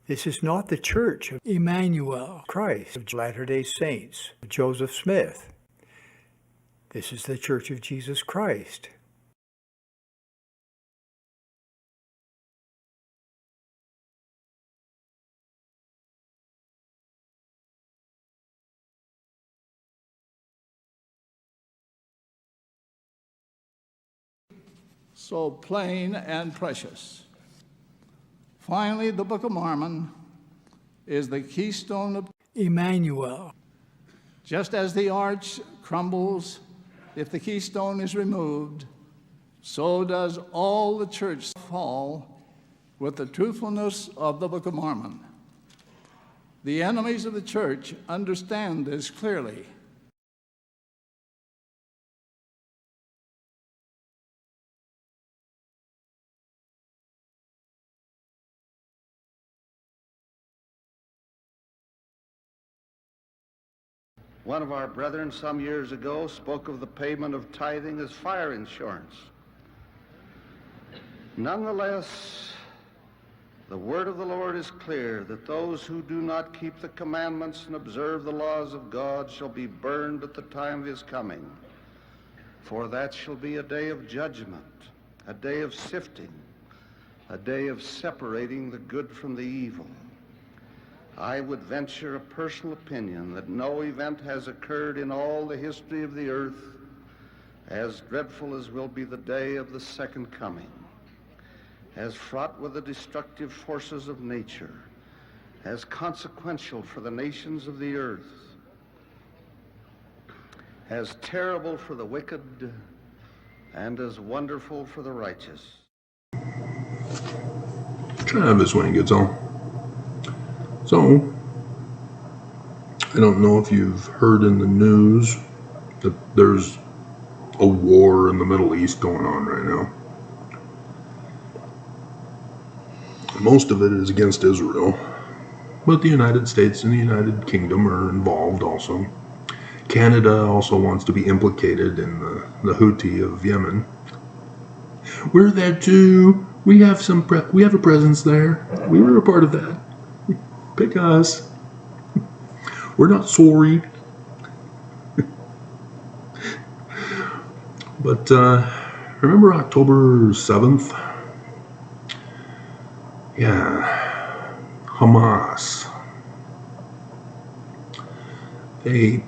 This is not the Church of Emmanuel, Christ, of Latter-day Saints, of Joseph Smith. This is the Church of Jesus Christ. So plain and precious. Finally, the Book of Mormon is the keystone of Emmanuel. Just as the arch crumbles if the keystone is removed, so does all the church fall with the truthfulness of the Book of Mormon. The enemies of the church understand this clearly. One of our brethren some years ago spoke of the payment of tithing as fire insurance. Nonetheless, the word of the Lord is clear that those who do not keep the commandments and observe the laws of God shall be burned at the time of his coming. For that shall be a day of judgment, a day of sifting, a day of separating the good from the evil. I would venture a personal opinion that no event has occurred in all the history of the earth as dreadful as will be the day of the second coming, as fraught with the destructive forces of nature, as consequential for the nations of the earth, as terrible for the wicked, and as wonderful for the righteous. Travis when he gets on. So, I don't know if you've heard in the news that there's a war in the Middle East going on right now. Most of it is against Israel, but the United States and the United Kingdom are involved also. Canada also wants to be implicated in the Houthi of Yemen. We're there too. We have a presence there. We were a part of that. Pick us. We're not sorry. But remember October 7th? Yeah, Hamas. They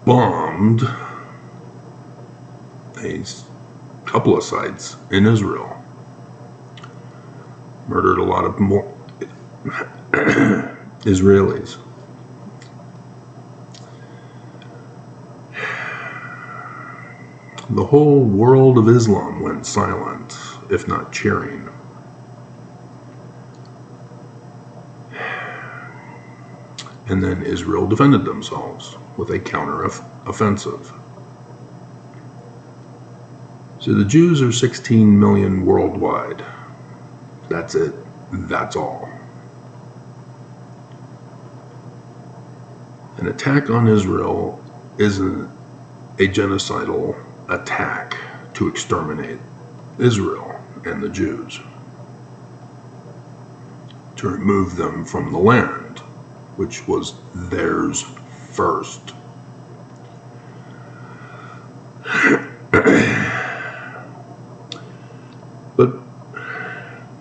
bombed a couple of sites in Israel. Murdered a lot of more Israelis. The whole world of Islam went silent, if not cheering. And then Israel defended themselves with a counter-offensive. So the Jews are 16 million worldwide. That's it. That's all. An attack on Israel isn't a genocidal attack to exterminate Israel and the Jews, to remove them from the land, which was theirs first. But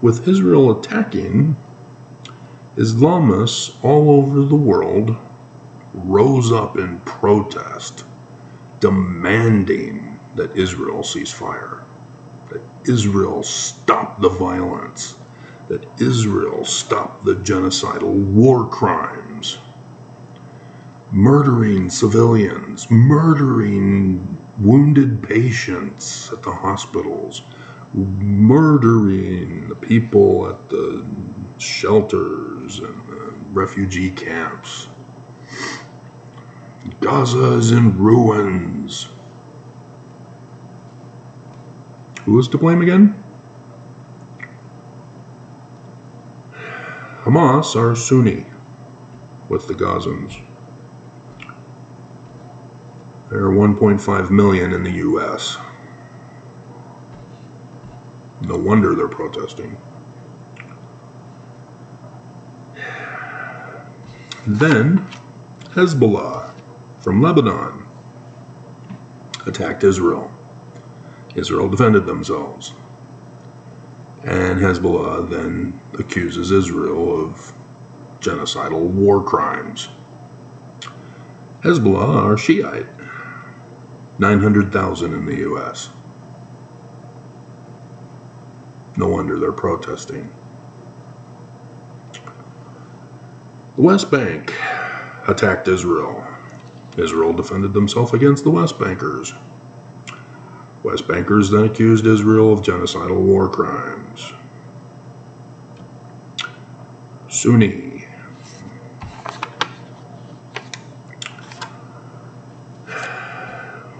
with Israel attacking, Islamists all over the world rose up in protest, demanding that Israel cease fire, that Israel stop the violence, that Israel stop the genocidal war crimes, murdering civilians, murdering wounded patients at the hospitals, murdering the people at the shelters and the refugee camps. Gaza is in ruins. Who is to blame again? Hamas are Sunni with the Gazans. There are 1.5 million in the U.S. No wonder they're protesting. Then Hezbollah from Lebanon attacked Israel. Israel defended themselves. And Hezbollah then accuses Israel of genocidal war crimes. Hezbollah are Shiite, 900,000 in the U.S. No wonder they're protesting. The West Bank attacked Israel. Israel defended themselves against the West Bankers. West Bankers then accused Israel of genocidal war crimes. Sunni.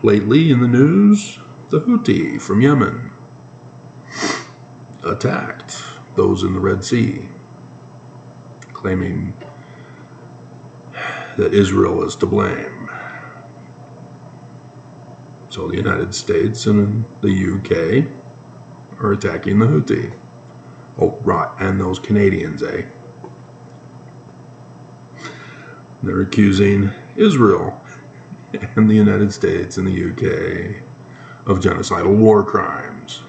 Lately in the news, the Houthi from Yemen attacked those in the Red Sea, claiming that Israel is to blame. So the United States and the UK are attacking the Houthi. Oh, right, and those Canadians, eh? They're accusing Israel and the United States and the UK of genocidal war crimes.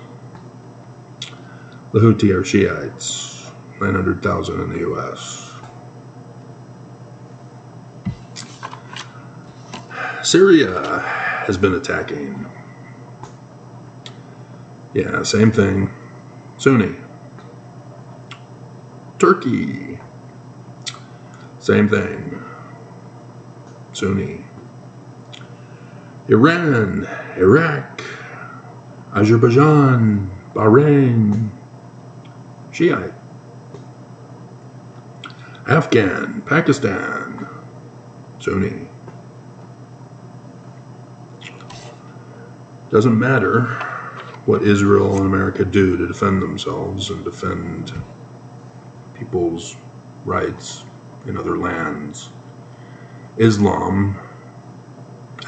The Houthi are Shiites, 900,000 in the U.S. Syria has been attacking. Yeah, same thing. Sunni. Turkey. Same thing. Sunni. Iran, Iraq, Azerbaijan, Bahrain, Shiite. Afghan, Pakistan, Sunni. Doesn't matter what Israel and America do to defend themselves and defend people's rights in other lands. Islam,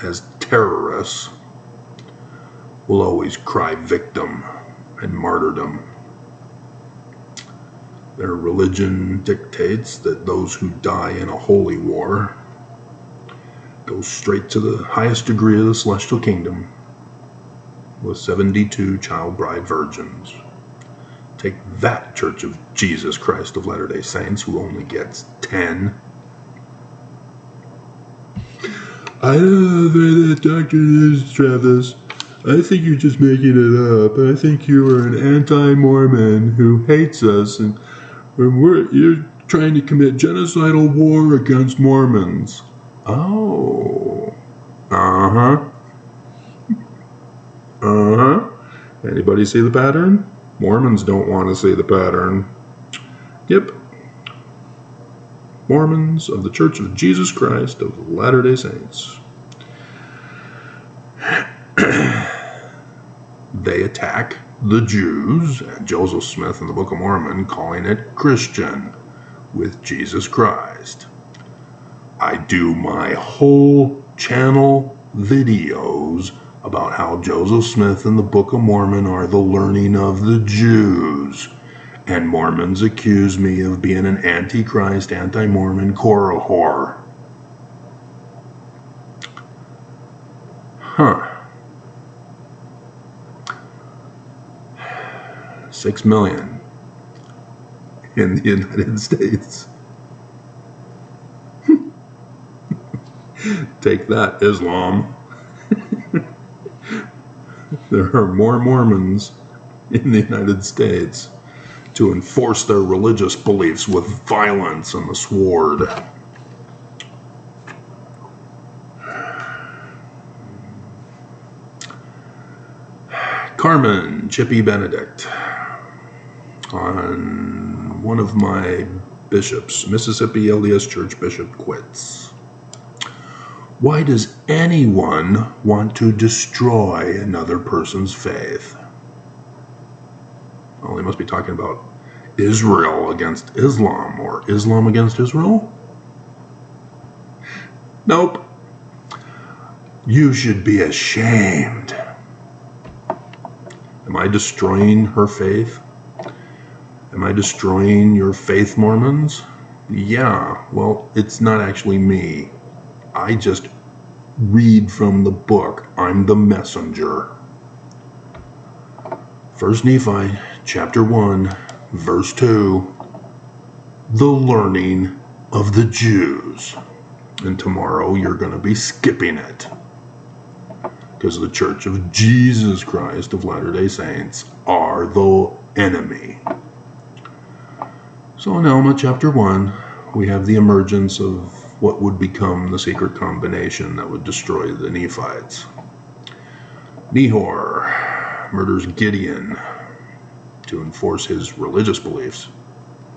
as terrorists, will always cry victim and martyrdom. Their religion dictates that those who die in a holy war go straight to the highest degree of the celestial kingdom with 72 child bride virgins. Take that, Church of Jesus Christ of Latter-day Saints, who only gets 10. I don't know where that doctrine is, Travis. I think you're just making it up. I think you are an anti-Mormon who hates us, and you're trying to commit genocidal war against Mormons. Oh. Uh-huh. Uh-huh. Anybody see the pattern? Mormons don't want to see the pattern. Yep. Mormons of the Church of Jesus Christ of Latter-day Saints. They attack the Jews and Joseph Smith in the Book of Mormon, calling it Christian with Jesus Christ. I do my whole channel videos about how Joseph Smith and the Book of Mormon are the learning of the Jews. And Mormons accuse me of being an antichrist, anti-Mormon Korah whore. Huh. 6 million in the United States. Take that, Islam. There are more Mormons in the United States to enforce their religious beliefs with violence and the sword. Carmen Chippy Benedict on one of my bishops, Mississippi LDS Church Bishop, quits. Why does anyone want to destroy another person's faith? Well, he must be talking about Israel against Islam, or Islam against Israel? Nope. You should be ashamed. Am I destroying her faith? Am I destroying your faith, Mormons? Yeah, well, it's not actually me. I just read from the book. I'm the messenger. 1 Nephi, chapter 1, verse 2. The learning of the Jews. And tomorrow you're going to be skipping it, because the Church of Jesus Christ of Latter-day Saints are the enemy. So in Alma chapter 1, we have the emergence of what would become the secret combination that would destroy the Nephites. Nehor murders Gideon to enforce his religious beliefs.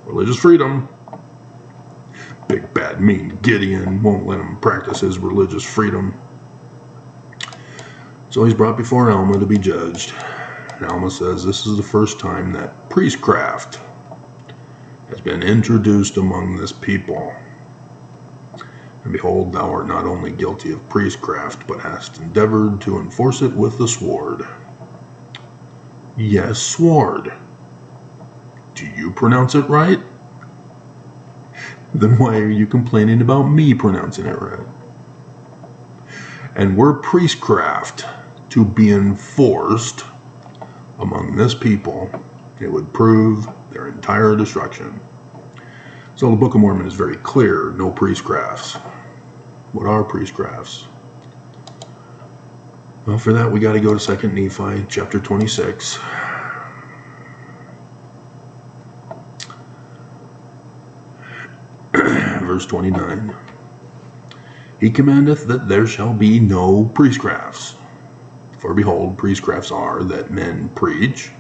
Religious freedom. Big bad mean Gideon won't let him practice his religious freedom. So he's brought before Alma to be judged. And Alma says this is the first time that priestcraft has been introduced among this people. And behold, thou art not only guilty of priestcraft, but hast endeavored to enforce it with the sword. Yes, sword. Do you pronounce it right? Then why are you complaining about me pronouncing it right? And were priestcraft to be enforced among this people, it would prove their entire destruction. So the Book of Mormon is very clear, no priestcrafts. What are priestcrafts? Well, for that we got to go to 2 Nephi chapter 26. Verse 29. He commandeth that there shall be no priestcrafts. For behold, priestcrafts are that men preach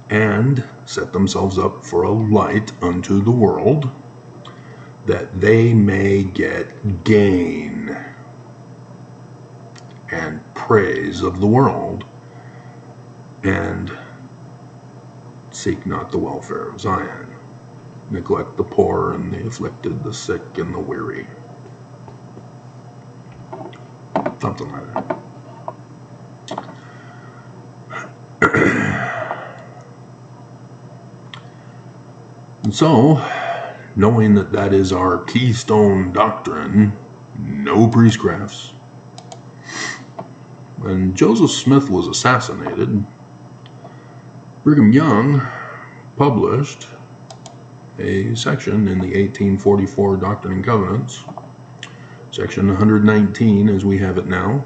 and set themselves up for a light unto the world, that they may get gain and praise of the world, and seek not the welfare of Zion. Neglect the poor and the afflicted, the sick and the weary. Something like that. And so, knowing that that is our keystone doctrine, no priestcrafts, when Joseph Smith was assassinated, Brigham Young published a section in the 1844 Doctrine and Covenants, section 119 as we have it now,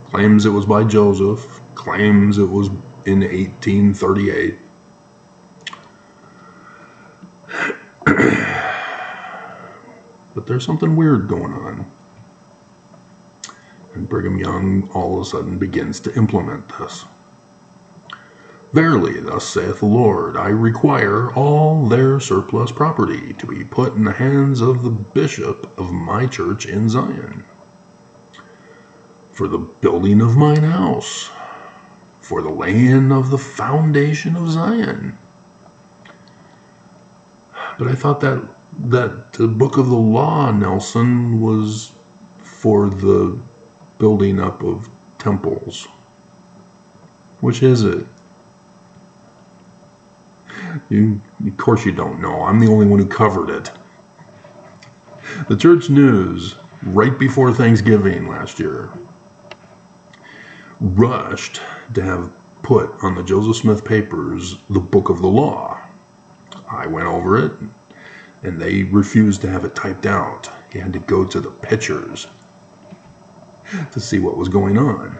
claims it was by Joseph, claims it was in 1838. But there's something weird going on. And Brigham Young all of a sudden begins to implement this. Verily, thus saith the Lord, I require all their surplus property to be put in the hands of the bishop of my church in Zion, for the building of mine house, for the laying of the foundation of Zion. But I thought that the book of the law, Nelson, was for the building up of temples. Which is it? Of course you don't know. I'm the only one who covered it. The Church News, right before Thanksgiving last year, rushed to have put on the Joseph Smith papers the book of the law. I went over it, and they refused to have it typed out. You had to go to the pictures to see what was going on.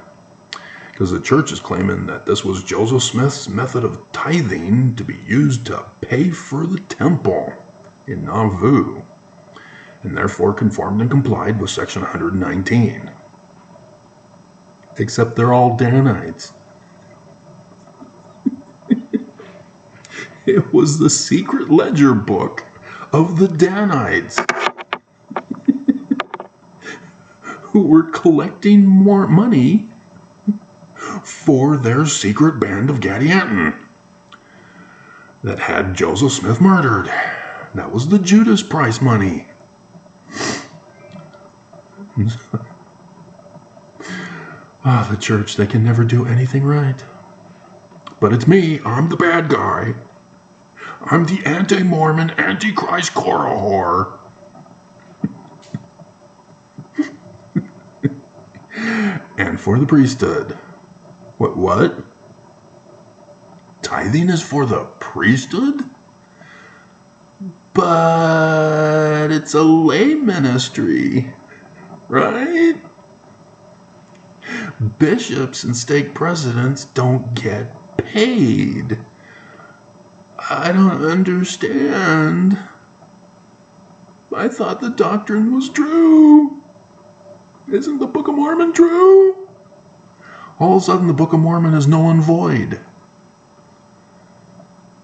Because the church is claiming that this was Joseph Smith's method of tithing to be used to pay for the temple in Nauvoo, and therefore conformed and complied with section 119. Except they're all Danites. It was the secret ledger book of the Danites who were collecting more money for their secret band of Gadianton that had Joseph Smith murdered. That was the Judas Price money. The church, they can never do anything right. But it's me, I'm the bad guy. I'm the anti-Mormon, antichrist Korahor. And for the priesthood. What? Tithing is for the priesthood? But it's a lay ministry, right? Bishops and stake presidents don't get paid. I don't understand. I thought the doctrine was true. Isn't the Book of Mormon true? All of a sudden, the Book of Mormon is null and void.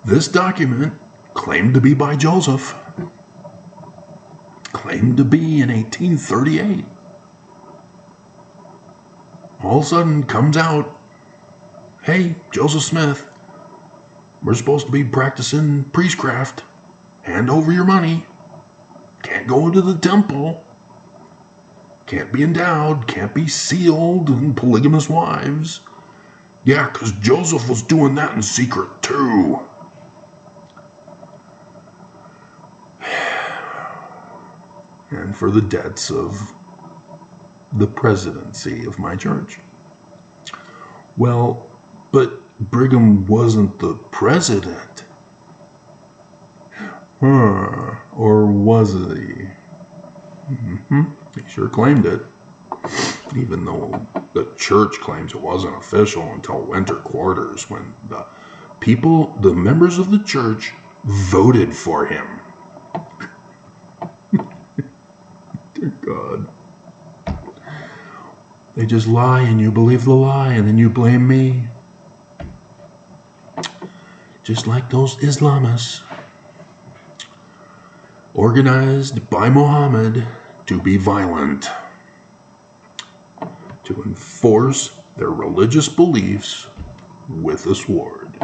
This document, claimed to be by Joseph, claimed to be in 1838, all of a sudden comes out, hey, Joseph Smith, we're supposed to be practicing priestcraft. Hand over your money. Can't go into the temple. Can't be endowed. Can't be sealed and polygamous wives. Yeah, because Joseph was doing that in secret too. And for the debts of the presidency of my church. Well, but Brigham wasn't the president. Or was he? He sure claimed it. Even though the church claims it wasn't official until winter quarters, when the members of the church voted for him. Dear God. They just lie and you believe the lie and then you blame me. Just like those Islamists. Organized by Muhammad to be violent. To enforce their religious beliefs with a sword.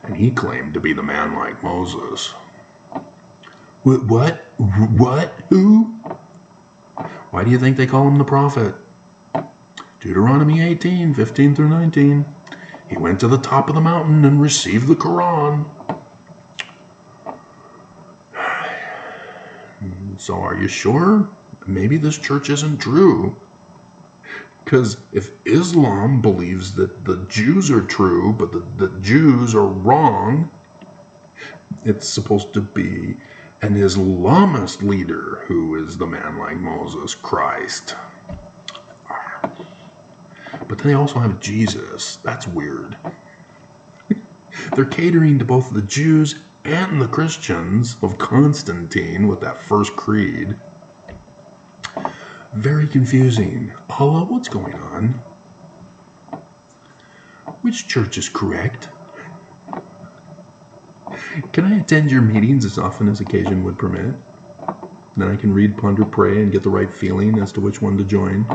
And he claimed to be the man like Moses. What? Who? Why do you think they call him the prophet? Deuteronomy 18, 15 through 19. He went to the top of the mountain and received the Quran. So are you sure? Maybe this church isn't true. Because if Islam believes that the Jews are true, but the Jews are wrong, it's supposed to be an Islamist leader who is the man like Moses, Christ. But then they also have Jesus. That's weird. They're catering to both the Jews and the Christians of Constantine with that first creed. Very confusing. Allah, what's going on? Which church is correct? Can I attend your meetings as often as occasion would permit? Then I can read, ponder, pray, and get the right feeling as to which one to join.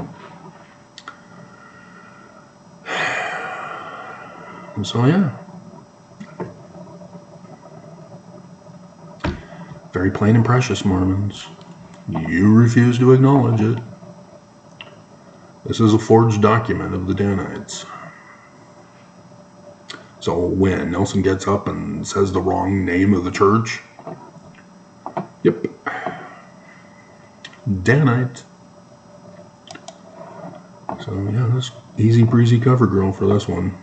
So yeah. Very plain and precious, Mormons. You refuse to acknowledge it. This is a forged document of the Danites. So when Nelson gets up and says the wrong name of the church, yep, Danite. So yeah, that's easy breezy cover girl for this one.